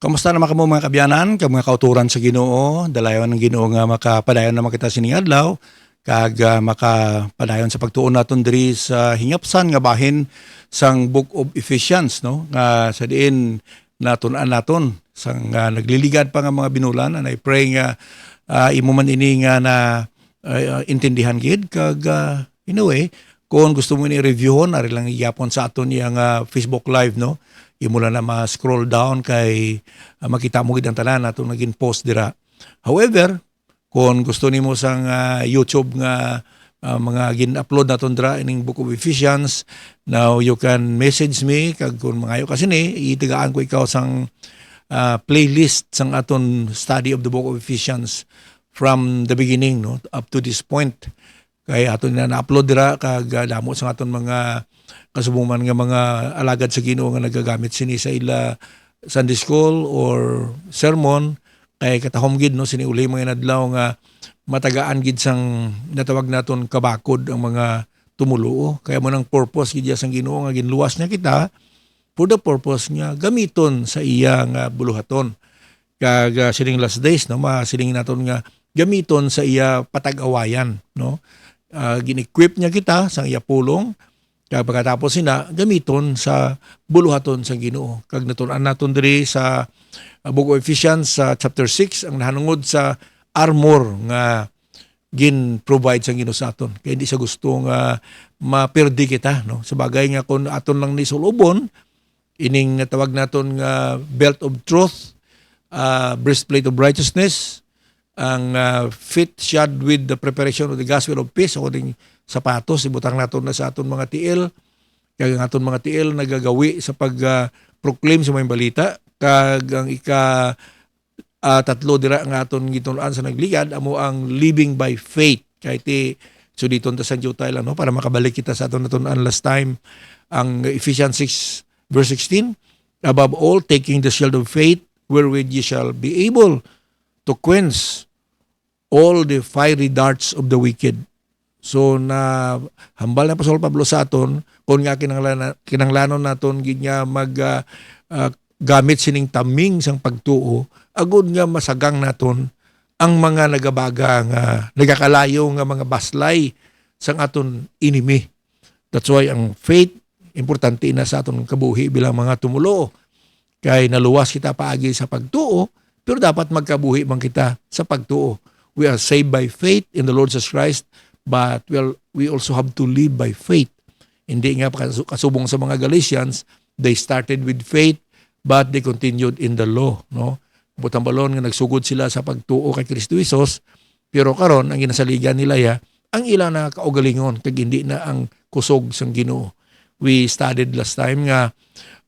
Kamusta naman kamo mga kabyanan, kag mga kauturan sa Ginoo, dalayon ng Ginoo nga makapadayon naman kita sining adlaw, kag makapadayon sa pagtuon naton diri sa hingapsan nga bahin sang Book of Ephesians, no? Nga sa diin natun-an naton sang nagliligad pa nga mga binulan, and I pray nga imo man ini nga na intindihan gid kag anyway, kung gusto mo ni reviewon ari lang iyapon sa aton yang Facebook Live, no? Imo lang na ma-scroll down kay makita mo gid ang tanan atong naging post dira. However, kung gusto nimo sang YouTube nga mga gin-upload naton dira ining Book of Ephesians, now you can message me kag kung mangayo kasi ni itigaan ko ikaw sang playlist sang aton study of the Book of Ephesians from the beginning, no, up to this point. Kay aton na-upload dira kag damo sang aton mga kasubungan nga mga alagad sa Ginoo nga nagagamit sini sa ila Sunday school or sermon, kay katahom gid no sini uli mga adlaw nga matagaan gid sang natawag naton kabakod ang mga tumuluo. Kaya mo nang purpose gid sang Ginoo nga ginluwas niya kita for the purpose nga gamiton sa iya nga buluhaton. Kag sining last days no masiling naton nga gamiton sa iya patag-awayan, no. Gin-equip niya kita sang iya pulong. Kaya pagkatapos sina, gamiton sa buluhaton sa Ginoo. Kag natunan naton diri sa Book of Ephesians sa chapter 6 ang nahanungod sa armor nga gin-provide sa Ginoo sa aton. Kaya hindi sa gusto nga maperdi kita, no. Sabagay nga kung aton lang ni sulubon ining tawag naton nga belt of truth, breastplate of righteousness, ang feet shod with the preparation of the gospel of peace, according sapatos ibutang naton na sa aton mga tiil, kag ang aton mga tiil nagagawi sa pag-proclaim sa mga balita, kag ang tatlo dira nga aton gitun-an sa nagligad amo ang living by faith. Kay ti so dito ta sa Jutay lang, no, para makabalik kita sa aton natun-an last time ang Ephesians 6 verse 16, above all taking the shield of faith wherewith ye shall be able to quench all the fiery darts of the wicked. So na hambal na Apostol Pablo sa aton kung nga kinanglanon naton gid nga gamit sining taming sang pagtuo agud nga masagang naton ang mga nagabaga nga nagakalayo nga mga baslay sang aton enemy. That's why ang faith importante na sa aton kabuhi bilang mga tumulo. Kay naluwas kita paagi sa pagtuo, pero dapat magkabuhi man kita sa pagtuo. We are saved by faith in the Lord Jesus Christ, but we also have to live by faith. Hindi nga kasubong sa mga Galatians, they started with faith, but they continued in the law, no? Butang balon nga nagsugod sila sa pagtuo kay Kristo Jesus, pero karon ang ginasaligan nila ang ilang na kaugalingon, kag hindi na ang kusog sang Ginoo. We studied last time nga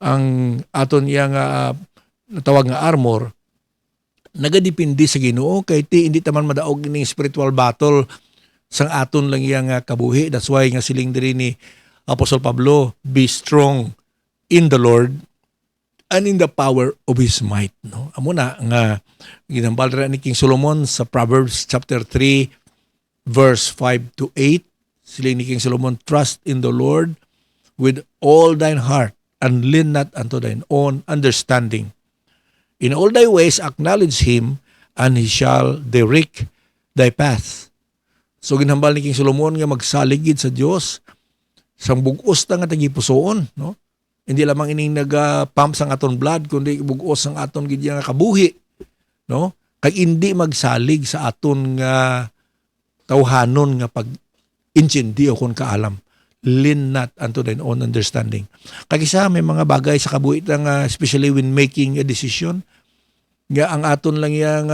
ang aton nga natawag nga armor nagadepende sa Ginoo, kay hindi taman madaog ning spiritual battle sang aton lang yang kabuhi. That's why nga siling diri ni Apostol Pablo, be strong in the Lord and in the power of His might, no. Amo na nga ginambal ra ni King Solomon sa Proverbs chapter 3 verse 5 to 8. Siling ni King Solomon, trust in the Lord with all thine heart and lean not unto thine own understanding. In all thy ways acknowledge Him, and He shall direct thy path. So ginhambal ni King Solomon nga magsaligid sa Dios sang bug-os ta nga tagipusoon, no. Hindi lamang ining nagapump sang aton blood, kundi bug-os sang aton gid nga kabuhi, no. Kay hindi magsalig sa aton nga tawhanon nga pag-intindi o kun kaalam. Lean not unto thine own understanding. Kagisa may mga bagay sa kabuhi nga especially when making a decision nga ang aton lang yang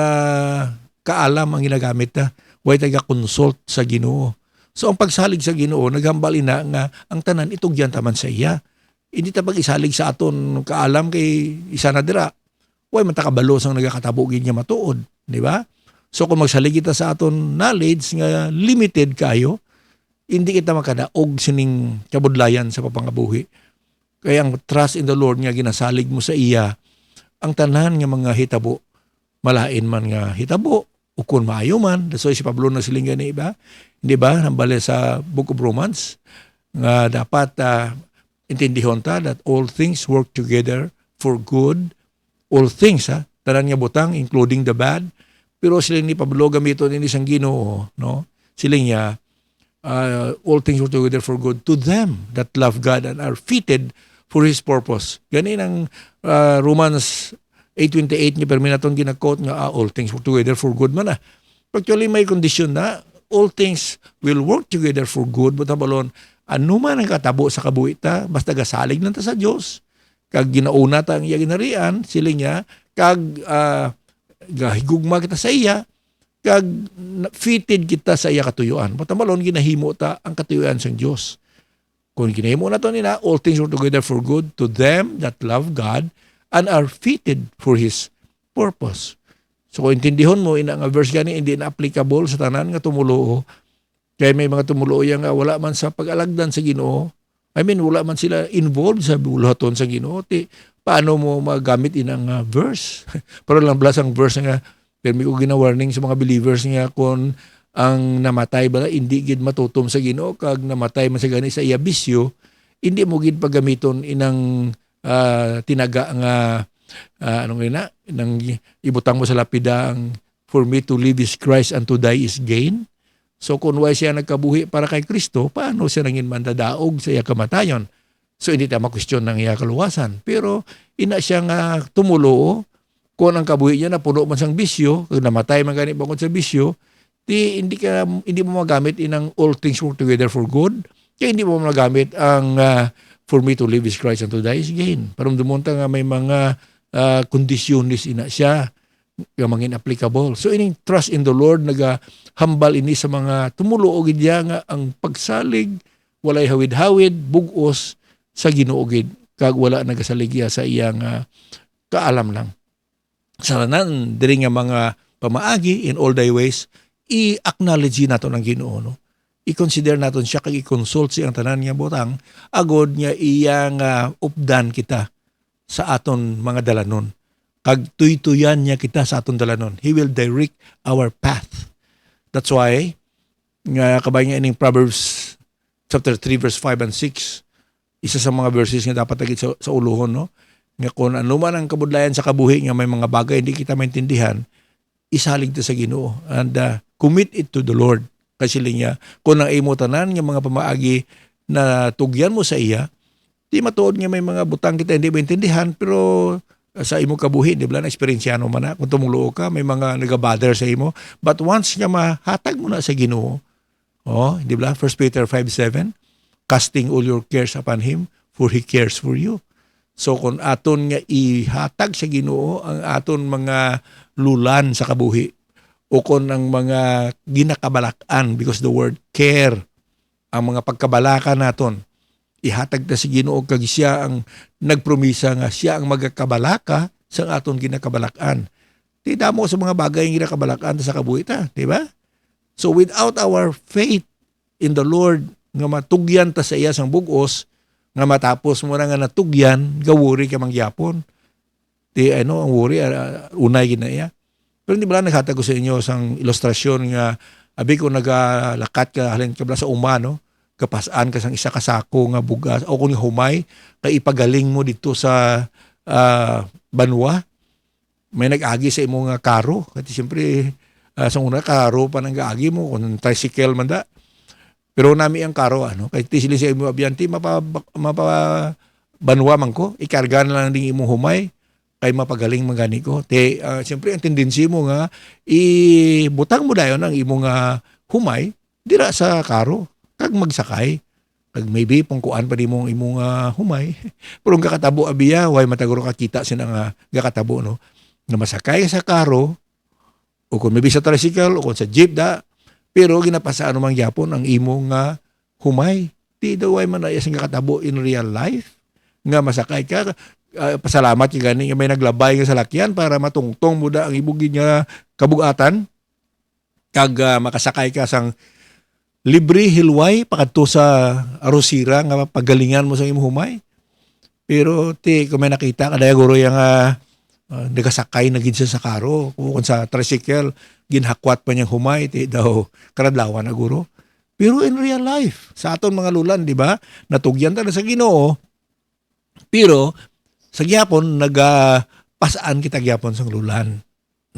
kaalam ang ginagamit ta. Way taga-consult sa Ginoo. So ang pagsalig sa Ginoo naghambal ina nga ang tanan itugyan taman sa iya. Hindi ta pag-isalig sa aton kaalam kay isa na dira. Way man ta kabalo sang nagakatabo gid nga matuod, di ba? So kung magsalig kita sa aton knowledge nga limited kayo, hindi kita makadaog sining kabudlayan sa papangabuhi. Kaya ang trust in the Lord nga ginasalig mo sa iya, ang tanan nga mga hitabo, malain man nga hitabo, o kung maayo man, so si Pablo na siling gani ba? Hindi ba? Nambali sa Book of Romans, nga dapat intindihon ta that all things work together for good all things, ha? Tanan nga butang, including the bad. Pero sila ni Pablo gamiton ini sang Ginoo, no? Sila niya, all things work together for good to them that love God and are fitted for His purpose. Ganin ang Romans 8:28 niya, pero minaton ginakot nga, all things work together for good man. Actually, may condition na, all things will work together for good, but balon, ano man ang katabo sa kabuhita, basta gasalig lang ta sa Diyos. Kag ginauna ta ang iya ginarian, sila niya, kag gahigugma kita sa iya, kag fitted kita sa iya katuyuan. Patamalon, ginahimo ta ang katuyuan sa Diyos. Kung ginahimo na to nila, all things work together for good to them that love God and are fitted for His purpose. So kung intindihon mo, ina nga verse gani, hindi na applicable sa tanan nga tumuloo. Kaya may mga tumuloo yang nga wala man sa pag-alagdan sa Ginoo. I mean, wala man sila involved sa bulaton sa Ginoo. Paano mo magamit inang verse? Pero lang blas ang verse nga, pero may ko gina-warning sa mga believers nga kung ang namatay ba, hindi gid matutom sa Ginoo, kag namatay man sa gani sa iya bisyo, hindi mo gid paggamiton inang tinaga nga anong ina, nang ibutang mo sa lapida ang for me to live is Christ and to die is gain. So kung why siya nagkabuhi para kay Kristo, paano siya nangin mandadaog sa iya kamatayon? So hindi tayo makwestiyon ng iya kaluwasan. Pero ina siya nga tumulo, kung ang kabuhi niya na puno man sang bisyo, kung namatay man ganit bangod sa bisyo, hindi mo magamit inang all things work together for good. Kaya hindi mo magamit ang for me to live is Christ and to die is gain. Parang dumunta nga may mga kondisyonis ina siya nga mangin applicable. So ining trust in the Lord nagahambal ini sa mga tumulo og idya nga ang pagsalig walay hawid-hawid bugos sa Ginoo gid kag wala nagasaligya sa iyang kaalam lang. Salanan diri nga mga pamaagi in all thy ways i-acknowledge nato ng Ginoo, no? I-consider naton siya kag i-consult siyang tanan nga butang agod nga iyang updan kita sa aton mga dalanon. Kag tuytuyan niya kita sa aton dalanon. He will direct our path. That's why nga kabay nga ining Proverbs chapter 3 verse 5 and 6, isa sa mga verses nga dapat tagit sa uluhon, no? Nga kung ano man ang kabudlayan sa kabuhi nga may mga bagay hindi kita maintindihan, isalig ta sa Ginoo and commit it to the Lord. Kasi niya, kung ang imo tanan nga mga pamaagi na tugyan mo sa iya, di matuod nga may mga butang kita hindi maintindihan, pero sa imo kabuhi, di ba na eksperensyano man na, kung tumuluo ka, may mga nagabother sa imo, but once nga mahatag mo na sa Ginoo, di ba 1 Peter 5:7, casting all your cares upon Him, for He cares for you. So kung aton nga ihatag sa Ginoo ang aton mga lulan sa kabuhi, o kung ang mga ginakabalakan, because the word care, ang mga pagkabalaka naton, ihatag ta si Ginoo kag siya ang nagpromisa nga siya ang magakabalaka sa aton ginakabalakan. Di damo sa mga bagay nga ginakabalakan ta sa kabuhi ta, di ba? So without our faith in the Lord nga matugyan ta sa iya sang bugos, nga matapos mo na nga natugyan, gawuri ka mangyapon. Di ang wuri unay ginaya. Pero hindi ba naghatag ko sa inyo sang ilustrasyon nga abi ko nagalakat ka halin ka sa umano, kapasaan ka sang isa ka sako nga bugas o kung humay kay ipagaling mo dito sa banwa, may nag-agi sa imong karo kasi siyempre sa una karo pa nang gaagi mo kung tricycle man da, pero nami ang karo kay tisili sa imo abyanti mapa banwa man ko ikarga na lang ding imong humay kay mapagaling magani ko. Siyempre ang tendency mo nga ibutang mo dayon ang imong humay dira sa karo kag magsakay. Kag maybe pangkuan pa nimo imong humay. Pero ang kakatabo abiya way mataguro kakita sina nga gakatabo no. Nga masakay sa karo o kung maybe sa tricycle o kung sa jeep da, pero ginapasaan mang gyapon ang imong humay. Di daw way man ay sing kakatabo in real life nga masakay ka. Pasalamat yung gani may naglabay nga sa lakyan para matungtong mo da ang ibugin nga kabugatan kag makasakay ka sang libre hilway pakadto sa arosira nga pagalingan mo sa imong humay. Pero kung may nakita kadaya guro yang nagasakay na gid siya sa karo kung sa tricycle ginhakwat pa niyang humay daw karadlawan na guro. Pero in real life sa aton mga lulan, di ba, natugyan ta na sa Ginoo, pero sa gyapon pasaan kita gyapon sang lulan.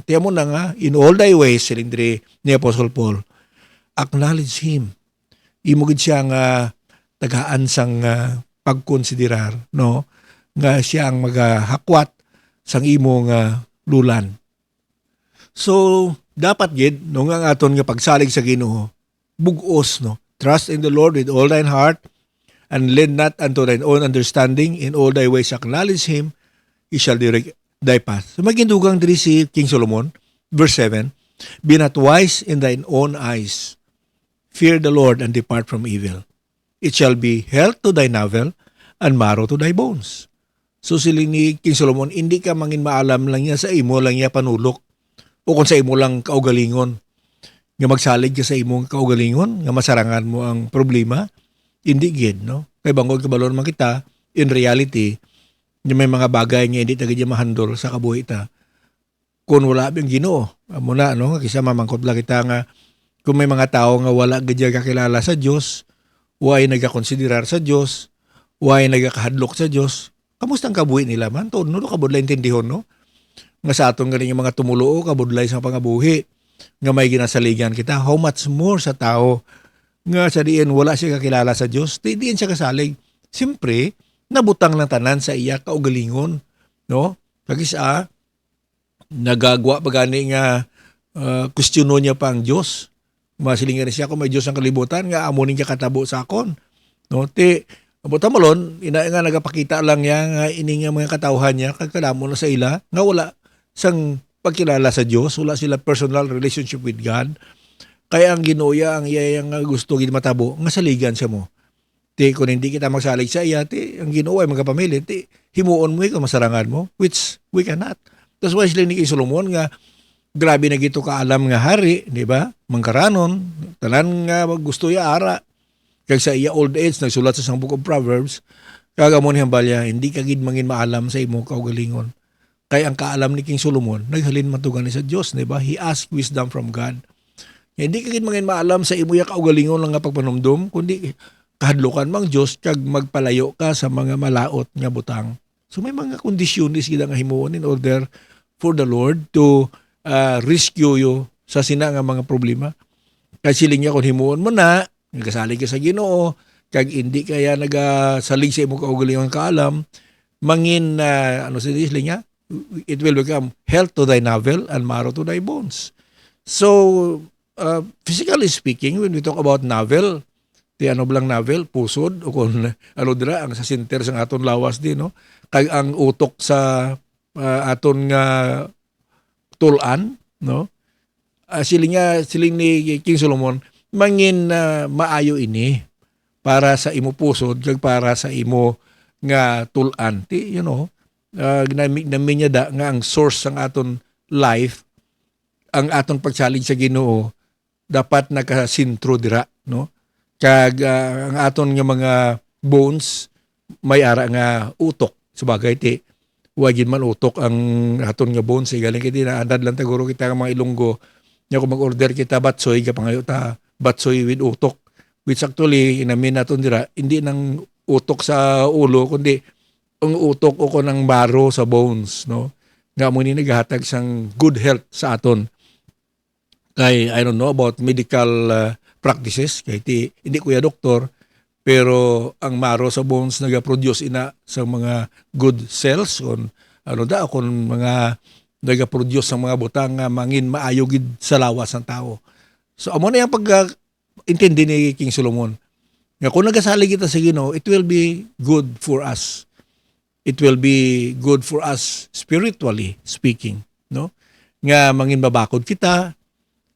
Tiyan mo na nga, in all thy ways, silindri ni Apostle Paul, acknowledge Him. Imugid siya nga tagaan sang pagkonsiderar, no? Nga siya ang magahakwat sang imong lulan. So, dapat gid no nga aton nga pagsalig sa Ginoo, bug-os, no? Trust in the Lord with all thine heart and lean not unto thine own understanding. In all thy ways acknowledge Him, He shall direct thy path. So magindugang diri si King Solomon, verse 7, be not wise in thine own eyes. Fear the Lord and depart from evil. It shall be health to thy navel and marrow to thy bones. So siling ni King Solomon, hindi ka mangin maalam lang niya sa imo lang niya panulok o kung sa imo lang kaugalingon. Nga magsalig ka sa imong kaugalingon, nga masarangan mo ang problema, hindi gid, no? Kay bangod kabalon man kita, in reality, yung may mga bagay nga hindi tagad mahandol sa kabuhi ta. Kung wala bang Ginoo, amo na, no? Kisa mamangkot lang kita nga kung may mga tao nga wala gid kakilala sa Dios, way nagakonsiderar sa Dios, way nagakahadlok sa Dios, kamusta ang kabuhi nila man? No kabudlay intindihon, no? Nga sa aton ganing mga tumuluo kabudlay sa pangabuhi nga may ginasaligan kita. How much more sa tao nga sa diin wala siya kakilala sa Dios, diin siya kasalig. Siyempre, nabutang lang tanan sa iya kaugalingon, no? Kagisa nagagwa pa gani nga kwestiyono niya pa ang Dios. Masilingan siya kung may Dios ang kalibutan nga amunin niya katabo sa akon, no? Ti abuta malon ina nga nagapakita lang niya nga ini nga mga katawhan niya kagkadamo na sa ila nga wala sang pagkilala sa Dios, wala sila personal relationship with God. Kaya ang Ginoo ang iya nga gusto gid matabo nga saligan siya mo. Ti kung hindi kita magsalig sa iya, ti ang Ginoo ay magapamili, ti himuon mo kung masarangan mo, which we cannot. That's why sila ni King Solomon nga grabe na gito kaalam nga hari, di ba? Mangkaranon, tanan nga gusto ya ara. Kag sa iya old age nagsulat sa Book of Proverbs, kagamon hambalya, hindi ka gid mangin maalam sa imong kaugalingon. Kaya ang kaalam ni King Solomon, naghalin matugan ni sa Dios, di ba? He asked wisdom from God. Hindi ka gid mangin maalam sa imo ya kaugalingon lang nga pagpanumdum, kundi kahadlukan mang Dios kag magpalayo ka sa mga malaot nga butang. So may mga kondisyonis gid nga himuon in order for the Lord to rescue you sa sina nga mga problema. Kay siling niya kung himuon mo na, nagasalig ka sa Ginoo, kag hindi kaya nagasalig sa imong kaugalingon kaalam, mangin ano siling niya? It will become health to thy navel and marrow to thy bones. So, physically speaking, when we talk about navel, ti ano blang navel, pusod, o kung ano dira, ang sa sinter sa aton lawas din, no? Kag ang utok sa aton nga tulan, no? Siling ni King Solomon, mangin maayo ini para sa imo pusod, kag para sa imo nga tulan. Ti, you know, namin niya da nga ang source ng aton life, ang aton pagsalig sa Ginoo dapat nakasintro dira, no? Kag ang aton nga mga bones may ara nga utok. Sabagay ti wagin man utok ang aton nga bones galing kiti na andad lang taguro kita nga mga Ilonggo nya kung mag-order kita batsoy ka pangayo ta batsoy with utok, which actually inamin naton dira hindi nang utok sa ulo kundi ang utok o ko ng baro sa bones, no? Nga mo ni naghatag sang good health sa aton. Kay I don't know about medical practices, kay hindi ko ya doktor, pero ang marrow sa bones nagaproduce ina sa mga good cells on ano da kon mga nagaproduce sa mga butang nga mangin maayo gid sa lawas ng tao. So amo na yang pag intindi ni King Solomon. Nga kung nagasalig kita sa Ginoo, it will be good for us. It will be good for us spiritually speaking, no? Nga mangin babakod kita,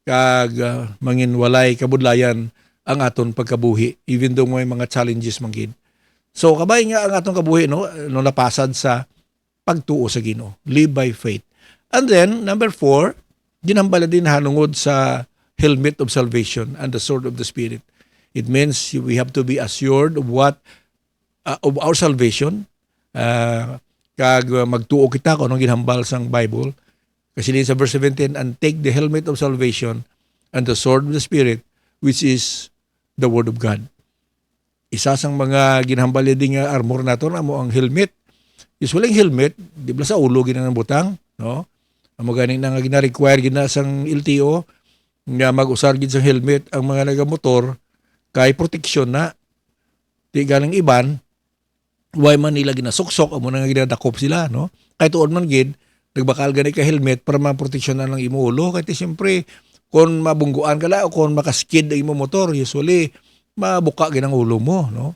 kag mangin walay kabudlayan ang aton pagkabuhi even though may mga challenges man gid. So kabay nga ang aton kabuhi, no napasad sa pagtuo sa Ginoo, live by faith. And then number 4, ginambala din halungod sa helmet of salvation and the sword of the Spirit. It means we have to be assured of what of our salvation. Kag magtuo kita kung anong ginhambal sang Bible. Kasi din sa verse 17, and take the helmet of salvation and the sword of the Spirit, which is the Word of God. Isa sang mga ginhambal din nga armor nato na mo ang helmet. usually ang helmet, di ba sa ulo ginang butang, no? Amo gani na nga gina-require gina sang LTO nga mag-usar gid sang helmet ang mga nagamotor kay proteksyon na. Di galing iban, why man nila ginasuksok amo na nga ginadakop sila, no? Kay tuod man gid nagbakal gani ka helmet para maproteksyonan lang imo ulo kay siyempre kung mabungguan ka la o kung makaskid ang imo motor, usually mabuka gid ang ulo mo, no?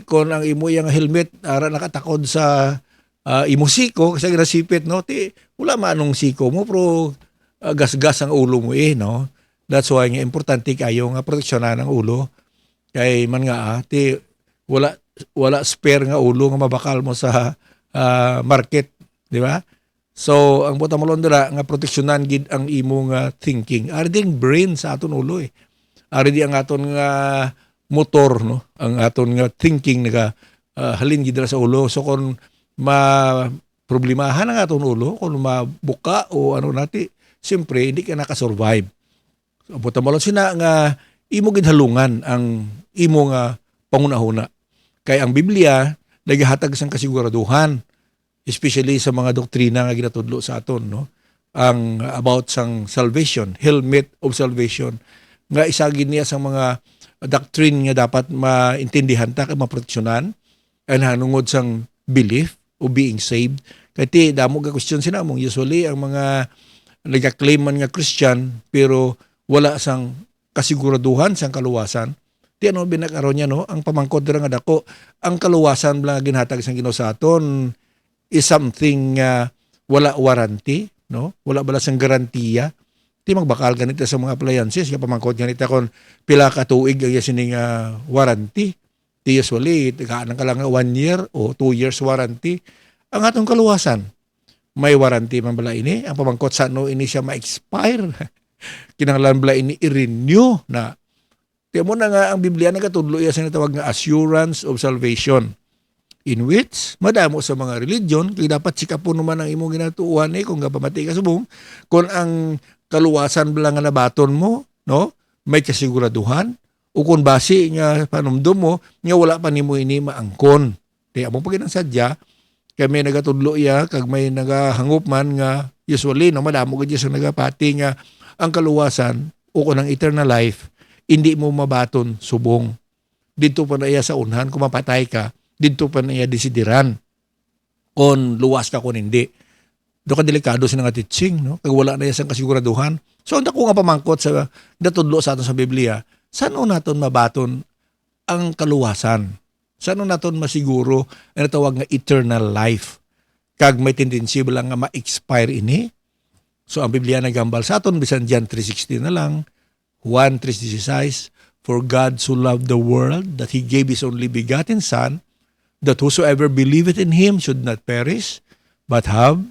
Kung ang imo yang helmet ara nakatakod sa imo siko kasi ginasipit, no? Wala manong siko mo pero gasgas ang ulo mo no? That's why nga importante kayo nga proteksyonan ang ulo kay man nga wala spare nga ulo nga mabakal mo sa market, di ba? So ang buta malon dira nga proteksyonan gid ang imo nga thinking. Ari ding brain sa aton ulo Ari di ang aton nga motor, no? Ang aton nga thinking naga halin gid sa ulo. So kung problemahan ang aton ulo, kung mabuka o ano nati, siyempre hindi ka nakasurvive. So buta malon sina nga imo gid halungan ang imo nga pangunahuna. Kay ang Biblia nagahatag sang kasiguraduhan, especially sa mga doktrina nga ginatudlo sa aton, no? Ang about sang salvation, helmet of salvation, nga isagin niya sa mga doctrine nga dapat maintindihan ta kay maproteksyonan and hanungod sang belief o being saved. Kay damo ga question sina mong usually ang mga nagka-claim man nga Christian pero wala sang kasiguraduhan sang kaluwasan. Ano binakaron niya, no? Ang pamangkot dira nga dako, ang kaluwasan lang ginhatag sang Ginoo sa aton is something wala warranty, no? Wala bala sang garantiya. Di magbakal ganito sa mga appliances, nga pamangkot ganito kung pila ka tuig ang sining warranty. Di usually, kaanang ka lang 1 year o 2 years warranty. Ang atong kaluwasan, may warranty man bala ini. Ang pamangkot sa no ini siya ma-expire. Kinahanglan bala ini i-renew na. Tiyan mo na nga ang Biblia nagatudlo iya sa natawag nga assurance of salvation, in which madamo sa mga religion kay dapat sikapon naman ang imong ginatuuhan kung gapamati ka subong kung ang kaluwasan bala nga nabaton mo, no, may kasiguraduhan o kung base nga panumdum mo nga wala pa nimo ini maangkon. Kaya mo pag sadya kay may nagatudlo iya kag may nagahangop man nga usually no madamo gid sa nagapati nga ang kaluwasan o kung ang eternal life hindi mo mabaton subong. Dito pa na iya sa unhan kung mapatay ka, dito pa na iya desidiran kung luwas ka kung hindi. Doon ka delikado sa nga teaching, no? Kag wala na iya sa kasiguraduhan. So ang dako nga pamangkot sa natudlo sa aton sa Biblia, saan naton mabaton ang kaluwasan? Saan naton masiguro ang tawag nga eternal life? Kag may tendency ba lang nga ma-expire ini? So ang Biblia nagambal sa aton bisan John 3:16 na lang, Juan 3:16, for God so loved the world that He gave His only begotten Son, that whosoever believeth in Him should not perish, but have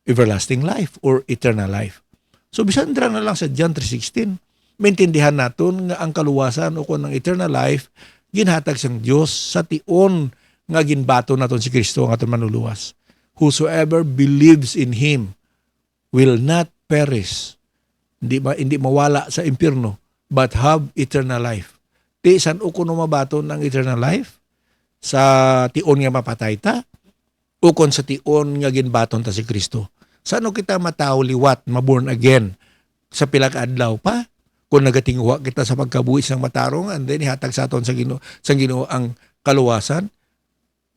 everlasting life or eternal life. So bisan dira na lang sa John 3:16, maintindihan naton nga ang kaluwasan o kung ang eternal life ginhatag sang Dios sa tion nga ginbato naton si Kristo ang aton manuluwas. Whosoever believes in Him will not perish, hindi mawala sa impyerno, but have eternal life. San o kuno mabaton ang eternal life? Sa tion nga mapatay ta? O kon sa tion nga ginbaton ta si Kristo? Saan kita mataw liwat, maborn again? Sa pila ka adlaw pa? Kung nagatingwa kita sa pagkabuhis ng matarong, and then ihatag sa aton sa Ginoo ang kaluwasan?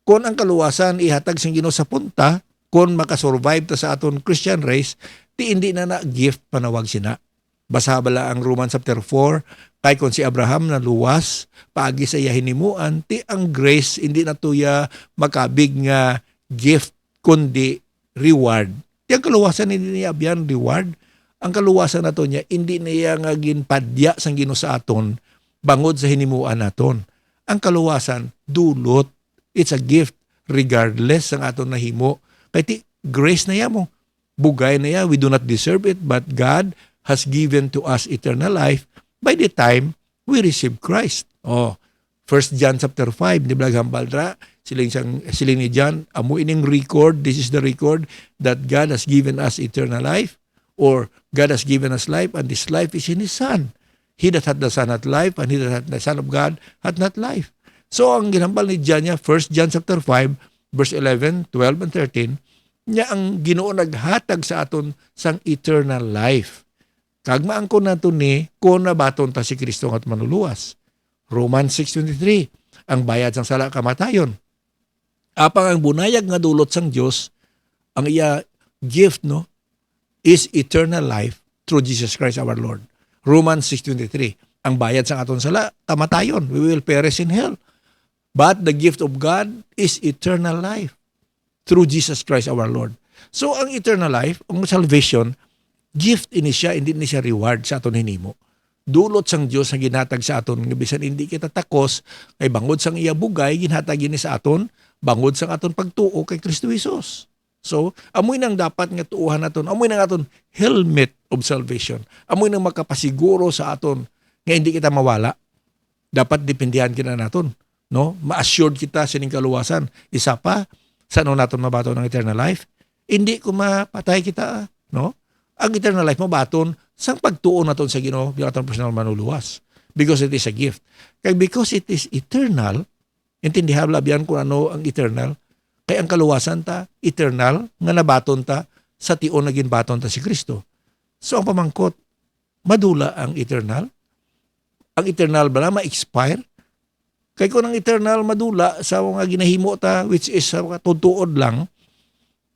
Kung ang kaluwasan ihatag sa Ginoo sa punta, kung makasurvive ta sa aton Christian race, hindi na gift panawag sina. Basa bala ang Romans chapter 4, kay kung si Abraham na luwas, paagi sa iya hinimuan, ang grace hindi na tuya makabig nga gift, kundi reward. Ang kaluwasan hindi niya abyan reward. Ang kaluwasan nato niya, hindi niya nga ginpadya sang Ginoo sa aton, bangod sa hinimuan naton. Ang kaluwasan, dulot. It's a gift, regardless sang aton nahimo. Kaya grace na yan mo. Bugay na yan, we do not deserve it, but God has given to us eternal life by the time we receive Christ. 1 John chapter 5, di ba hambaldra, siling ni John, amo ining record, this is the record that God has given us eternal life, or God has given us life, and this life is in His Son. He that hath the Son hath life, and he that hath the Son of God hath not life. So ang ginambal ni John niya, 1 John chapter 5, verse 11, 12, and 13, niya ang Ginoo naghatag sa aton sang eternal life. Kag maangkon nato ni kung nabaton ta si Kristo at manuluwas. Romans 6:23, ang bayad sang sala kamatayon. Apang ang bunayag nga dulot sang Dios, ang iya gift no is eternal life through Jesus Christ our Lord. Romans 6:23, ang bayad sang aton sala kamatayon. We will perish in hell. But the gift of God is eternal life through Jesus Christ our Lord. So ang eternal life, ang salvation, gift ini siya, hindi ni siya reward sa aton hinimo. Dulot sang Dios nga ginhatag sa aton nga bisan hindi kita takos kay bangod sang iya bugay ginhatag ini sa aton bangod sang aton pagtuo kay Kristo Jesus. So amoy nang dapat nga tuuhan naton, amoy nang aton helmet of salvation. Amoy nang makapasiguro sa aton nga hindi kita mawala. Dapat dependihan kita naton, no? Ma-assured kita sa ning kaluwasan. Isa pa, saan naton mabaton ng eternal life? Hindi ko mapatay kita, no? Ang eternal life mabaton sang pagtuon naton sa Ginoo bilang aton personal manuluwas. Because it is a gift. Kaya because it is eternal, intindihan labihan kung ano ang eternal, kaya ang kaluwasan ta, eternal, nga nabaton ta sa tion na ginbaton ta si Kristo. So ang pamangkot, madula ang eternal. Ang eternal ba na ma-expire? Kaya kung ang eternal madula sa mga ginahimo ta, which is sa tutuod lang,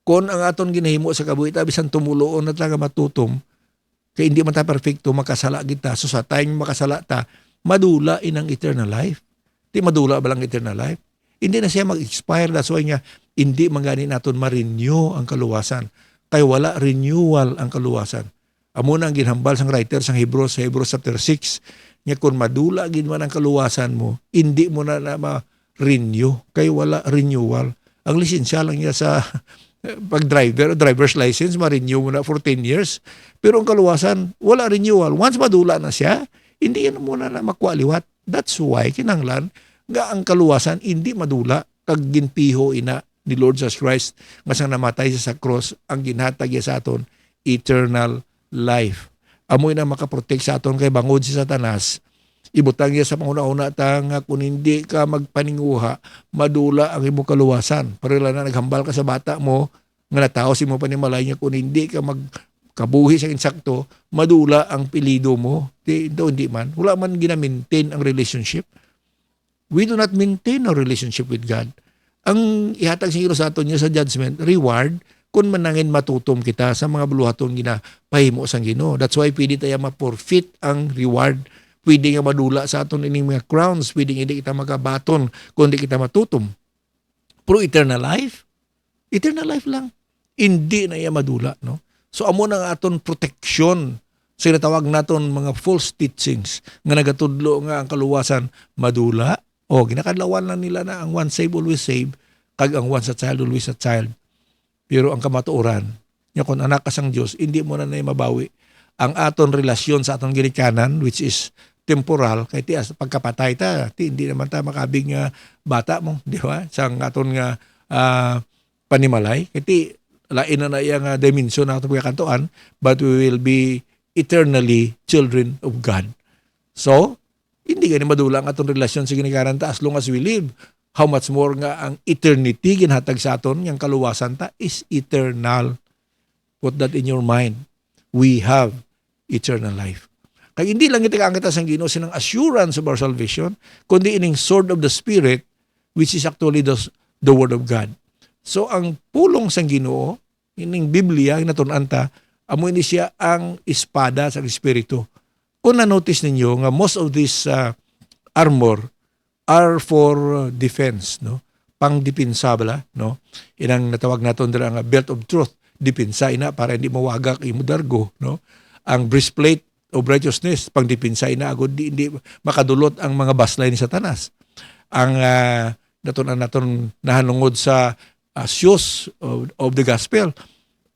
kung ang aton ginahimo sa kabuhi ta, bisan tumuloon na talaga matutom, kaya hindi man ta perfecto, makasala kita. So sa time makasala ta, madula inang eternal life. Di madula ba lang eternal life? Hindi na siya mag-expire. That's why nga, hindi mangani naton ma-renew ang kaluwasan. Kaya wala renewal ang kaluwasan. Amo na ang ginhambal sang writer sang Hebrews, sa Hebrews chapter 6, nga kung madula gid man ang kaluwasan mo, hindi mo na ma-renew. Kaya wala renewal. Ang lisensya lang niya sa pag-driver, driver's license, ma-renew mo na for 10 years. Pero ang kaluwasan, wala renewal. Once madula na siya, hindi yan muna na makwaliwat. That's why, kinanglan, nga ang kaluwasan, hindi madula, kag ginpiho ina ni Lord Jesus Christ, nga sang namatay siya sa cross, ang ginhatag niya sa aton, eternal life. Amoy na makaprotect sa aton kay bangod si Satanas. Ibutang niya sa panguna-una ta nga kung hindi ka magpaninguha, madula ang imong kaluwasan. Parila na naghambal ka sa bata mo, nga nataos mo panimalay niya kung hindi ka magkabuhi sa insakto, madula ang pilido mo. Hindi man. Wala man gina-maintain ang relationship. We do not maintain our relationship with God. Ang ihatag sa aton niya sa judgment, reward, kung manangin matutom kita sa mga buluhaton ginapahimo sang Ginoo. That's why pwede tayo ma-forfeit ang reward. Pwede nga madula sa aton ining mga crowns. Pwede hindi kita magabaton kung hindi kita matutom. Pero eternal life lang. Hindi na iya madula. No? So amo na aton protection. So natawag naton mga false teachings nga nagatudlo nga ang kaluwasan madula. O ginakadlawan lang nila na ang one save always save, kag ang once a child always a child. Pero ang kamatuoran, nga kung anak ka sang Diyos, hindi mo na mabawi ang aton relasyon sa aton ginikanan, which is temporal, kay ti pagkapatay ta, hindi naman ta makabing bata mo, di ba? Sang aton nga panimalay, kay ti lain na iyang dimension na aton pagkakantuan, but we will be eternally children of God. So, hindi gani madula ang aton relasyon sa ginikanan ta as long as we live. How much more nga ang eternity ginhatag sa aton, yang kaluwasan ta is eternal. Put that in your mind. We have eternal life. Kaya hindi lang iti kaangkita sang Ginoo sinang assurance of our salvation, kundi ining sword of the Spirit, which is actually the word of God. So ang pulong sang Ginoo, ining Biblia, inatun-an ta, amo ini siya ang espada sa Espiritu. Kung na-notice ninyo nga most of this armor are for defense, no? Pang-dipinsa bala, no? Inang natawag naton dira nga belt of truth, dipinsa ina para hindi mawagak imo dargo, no? Ang breastplate of righteousness, pang-dipinsa ina agud hindi makadulot ang mga baslay ni Satanas. Ang naton nahanungod sa shoes of the gospel,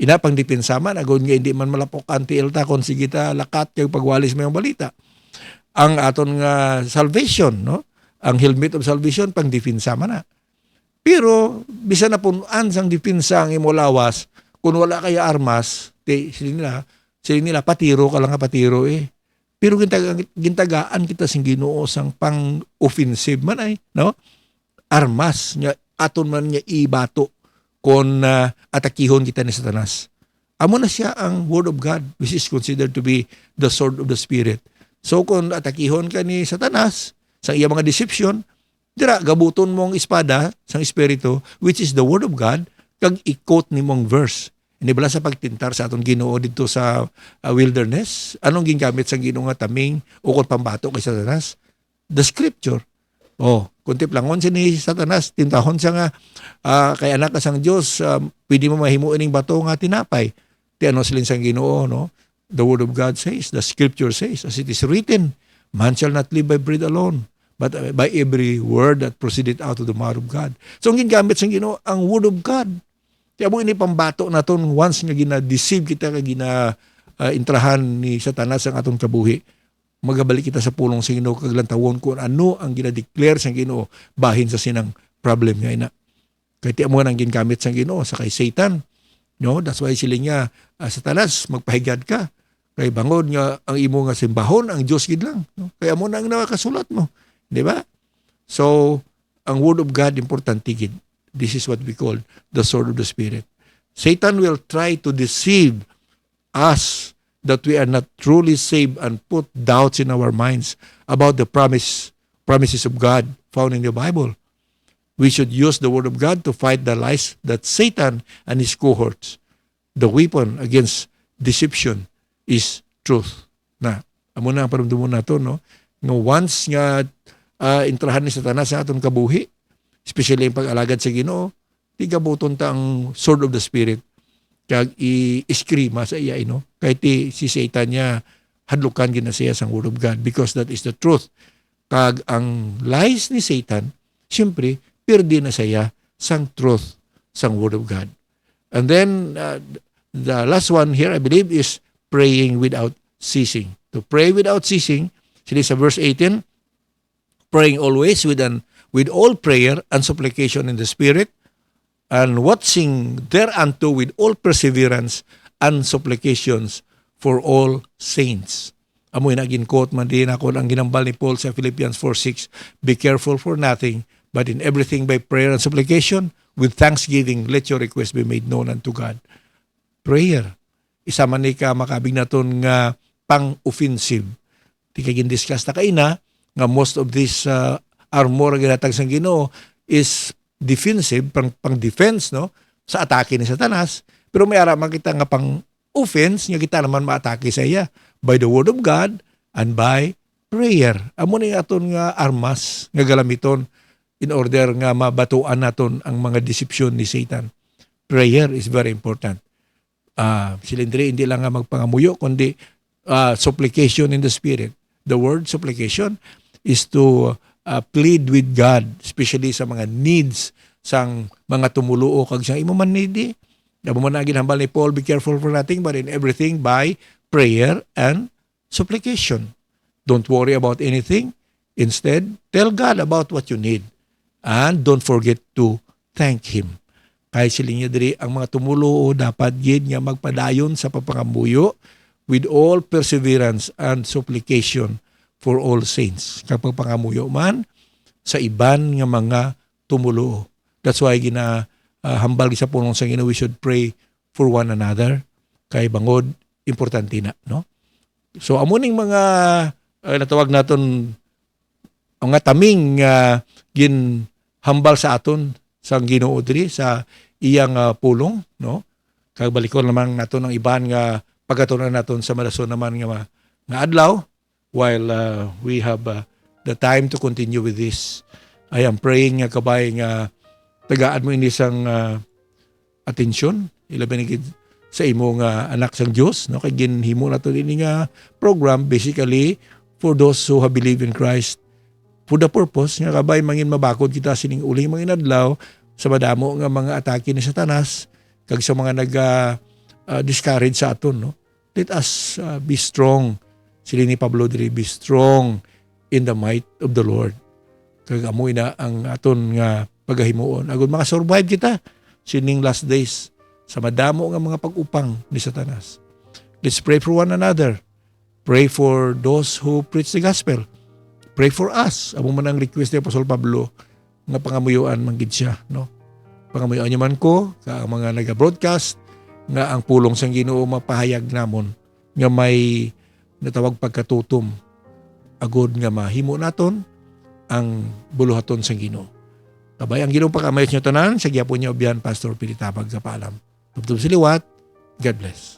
ina pang-dipinsa man agud nga hindi man malapokan ti elta kon sige ta lakat kay pagwalis mayong balita. Ang aton nga salvation, no? Ang helmet of salvation, pang depensa man na. Pero, bisan na punuan sang depensa ang imolawas, kung wala kaya armas, sila nila, patiro ka lang nga patiro eh. Pero gintagaan kita sing Ginoo sang pang-offensive man ay, no? Armas, nga aton man niya ibato kung atakihon kita ni Satanas. Amo na siya ang Word of God, which is considered to be the sword of the Spirit. So kung atakihon ka ni Satanas sa iya mga deception, dira gabuton mong espada sang Espiritu, which is the Word of God, kag i-quote ni mong verse. Hindi bala sa pagtintar sa atong Ginoo dito sa wilderness, anong gingamit sa Ginoo nga taming o kung pambato kay Satanas? The Scripture. Kung tiplangon siya ni Satanas, tintahon siya nga kay anak ka sang Diyos, pwede mo mahimuin ng bato nga tinapay. Ti ano silin sang Ginoo, no? The Word of God says, the Scripture says, as it is written, man shall not live by bread alone, but by every word that proceeded out of the mouth of God. So ang gingamit sang Ginoo ang Word of God. Kaya mo ini pambato naton once nga gina-deceive kita nga intrahan ni Satanas ang atong kabuhi. Magabalik kita sa pulong sa Ginoo kag lantawon kung ano ang gina-declare sa Ginoo bahin sa sinang problem nga ina. Kaya ti amo nang gingamit sa Ginoo sa kay Satan. No, that's why sila niya Satanas magpahigad ka. Kay bangod nga ang imo nga simbahon ang Dios gid lang. No? Kaya mo nang nakasulat mo, di ba? So ang Word of God importante gid. This is what we call the sword of the Spirit. Satan will try to deceive us that we are not truly saved and put doubts in our minds about the promises of God found in the Bible. We should use the Word of God to fight the lies that Satan and his cohorts. The weapon against deception is truth. Na, amo na ang paramdamon nato, no? No, once nga intrahan ni Satanas sa aton kabuhi, especially yung pag-alagad sa Ginoo, tigabuton ta ang sword of the Spirit kag i-eskrima sa iya, no? Kahit si Satan niya hadlukan gina siya sang Word of God because that is the truth. Kag ang lies ni Satan, siyempre, pirdi na siya sang truth, sang Word of God. And then, the last one here, I believe, is praying without ceasing. To pray without ceasing, sila sa verse 18, praying always with all prayer and supplication in the Spirit, and watching thereunto with all perseverance and supplications for all saints. Amoy na gin-quote man din ako ang ginambal ni Paul sa Philippians 4:6, be careful for nothing, but in everything by prayer and supplication, with thanksgiving, let your request be made known unto God. Prayer. Isa man ni ka makabig naton nga pang-offensive. Di ka gin-discuss na kaina nga most of this armor nga ginatag sang Ginoo is defensive, pang-defense, no? Sa atake ni Satanas. Pero may araman kita nga pang-offense, nga kita naman maatake sa iya by the Word of God and by prayer. Amo ni aton nga armas nga galamiton in order nga mabatuan naton ang mga deception ni Satan. Prayer is very important. Silindri, hindi lang nga magpangamuyo, kundi supplication in the Spirit. The word supplication is to plead with God, especially sa mga needs sang mga tumuluo kag sang imo man needy. Amo man ang ginhambal ni Paul, be careful for nothing, but in everything by prayer and supplication. Don't worry about anything. Instead, tell God about what you need. And don't forget to thank Him. Kaya sila niya diri ang mga tumulo dapat gid nga magpadayon sa papangamuyo with all perseverance and supplication for all saints. Kapag pangamuyo man sa iban nga mga tumulo. That's why hambal sa punong sa Ginoo, we should pray for one another. Kay bangod importante na, no? So amo ning mga natawag naton mga taming ginhambal sa aton sang Ginoo diri sa iyang pulong, no? Kag balikon naman naton ang iban nga pagatunan naton sa madason naman nga adlaw while we have the time to continue with this. I am praying nga kabay nga tagaan mo ini sang atensyon ilabi ni sa imo nga anak sang Dios, no? Kay ginhimo naton ini nga program basically for those who have believed in Christ for the purpose nga kabay mangin mabakod kita sining uling mangin adlaw sa madamo nga mga atake ni Satanas kag sa mga discourage sa aton, no? Let us be strong. Sila ni Pablo diri, be strong in the might of the Lord. Kag amoy na ang aton nga pagahimuon agud maka-survive kita sining last days sa madamo nga mga pag-upang ni Satanas. Let's pray for one another. Pray for those who preach the gospel. Pray for us. Amo man ang request ni Apostol Pablo nga pangamuyuan man gid siya, no? Pangamuyuan man ko ka ang mga naga-broadcast nga ang pulong sang Ginoo mapahayag namon nga may natawag pagkatutom agod nga mahimo naton ang buluhaton sang Ginoo. Kabay ang Ginoo pakamayos nyo tanan sa gyapon niya ubyan Pastor Pilitabag sa paalam. Tubtub siliwat. God bless.